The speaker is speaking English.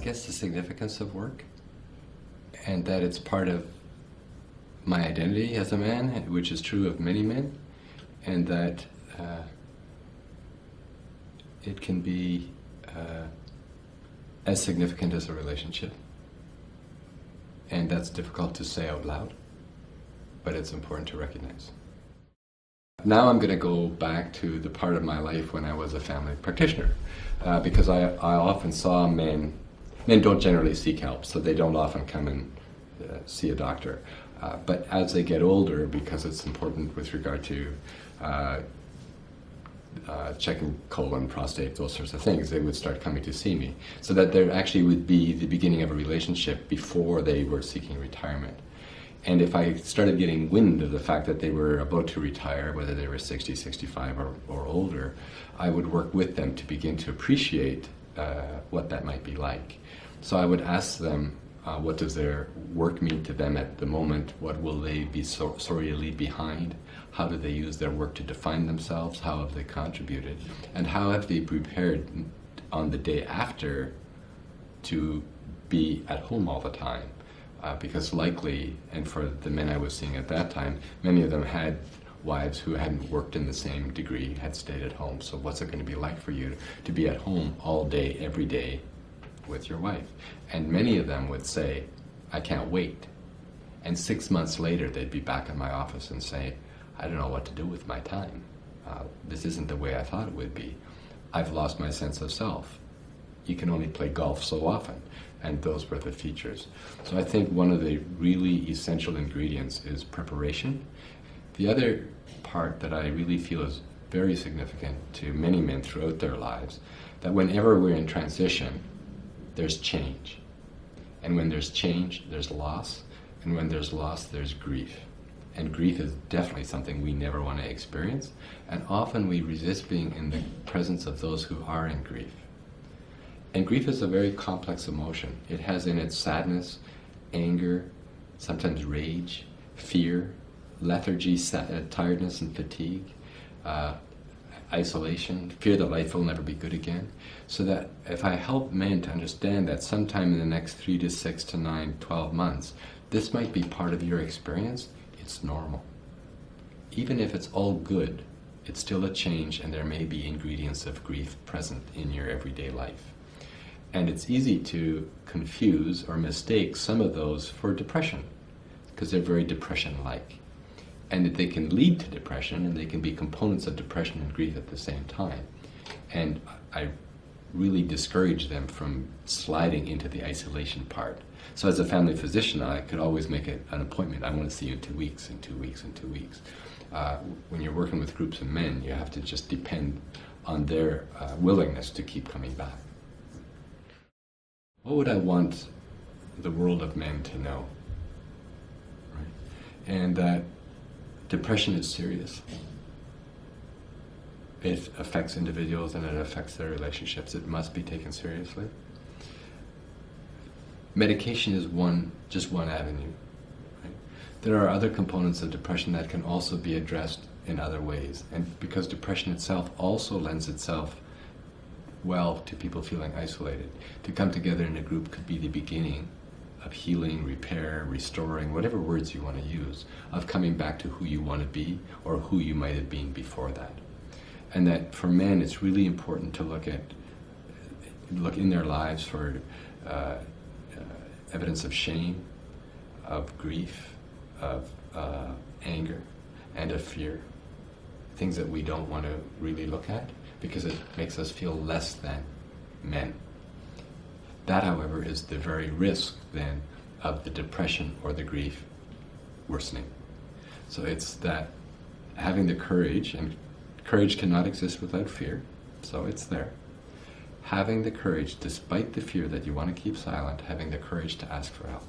guess, the significance of work, and that it's part of my identity as a man, which is true of many men, and that it can be as significant as a relationship. And that's difficult to say out loud, but it's important to recognize. Now I'm going to go back to the part of my life when I was a family practitioner, because I often saw men don't generally seek help, so they don't often come and see a doctor. But as they get older, because it's important with regard to checking colon, prostate, those sorts of things, they would start coming to see me. So that there actually would be the beginning of a relationship before they were seeking retirement. And if I started getting wind of the fact that they were about to retire, whether they were 60, 65 or older, I would work with them to begin to appreciate what that might be like. So I would ask them, what does their work mean to them at the moment? What will they be sorry to leave behind? How do they use their work to define themselves? How have they contributed? And how have they prepared on the day after to be at home all the time? Because likely, and for the men I was seeing at that time, many of them had wives who hadn't worked in the same degree, had stayed at home. So what's it going to be like for you to be at home all day, every day with your wife? And many of them would say, I can't wait. And 6 months later, they'd be back in my office and say, I don't know what to do with my time. This isn't the way I thought it would be. I've lost my sense of self. You can only play golf so often. And those were the features. So I think one of the really essential ingredients is preparation. The other part that I really feel is very significant to many men throughout their lives, that whenever we're in transition, there's change. And when there's change, there's loss. And when there's loss, there's grief. And grief is definitely something we never want to experience. And often we resist being in the presence of those who are in grief. And grief is a very complex emotion. It has in it sadness, anger, sometimes rage, fear, lethargy, tiredness and fatigue, isolation, fear that life will never be good again. So that if I help men to understand that sometime in the next 3 to 6 to 9, 12 months, this might be part of your experience, it's normal. Even if it's all good, it's still a change, and there may be ingredients of grief present in your everyday life. And it's easy to confuse or mistake some of those for depression, because they're very depression-like. And that they can lead to depression, and they can be components of depression and grief at the same time. And I really discourage them from sliding into the isolation part. So as a family physician, I could always make an appointment. I want to see you in 2 weeks, in 2 weeks, in 2 weeks. When you're working with groups of men, you have to just depend on their willingness to keep coming back. What would I want the world of men to know? Right? And that depression is serious. It affects individuals and it affects their relationships. It must be taken seriously. Medication is just one avenue. Right? There are other components of depression that can also be addressed in other ways. And because depression itself also lends itself well to people feeling isolated, to come together in a group could be the beginning of healing, repair, restoring, whatever words you want to use, of coming back to who you want to be or who you might have been before that. And that for men, it's really important to look in their lives for evidence of shame, of grief, of anger, and of fear. Things that we don't want to really look at because it makes us feel less than men. That, however, is the very risk then of the depression or the grief worsening. So it's that having the courage, and courage cannot exist without fear, so it's there. Having the courage, despite the fear that you want to keep silent, having the courage to ask for help.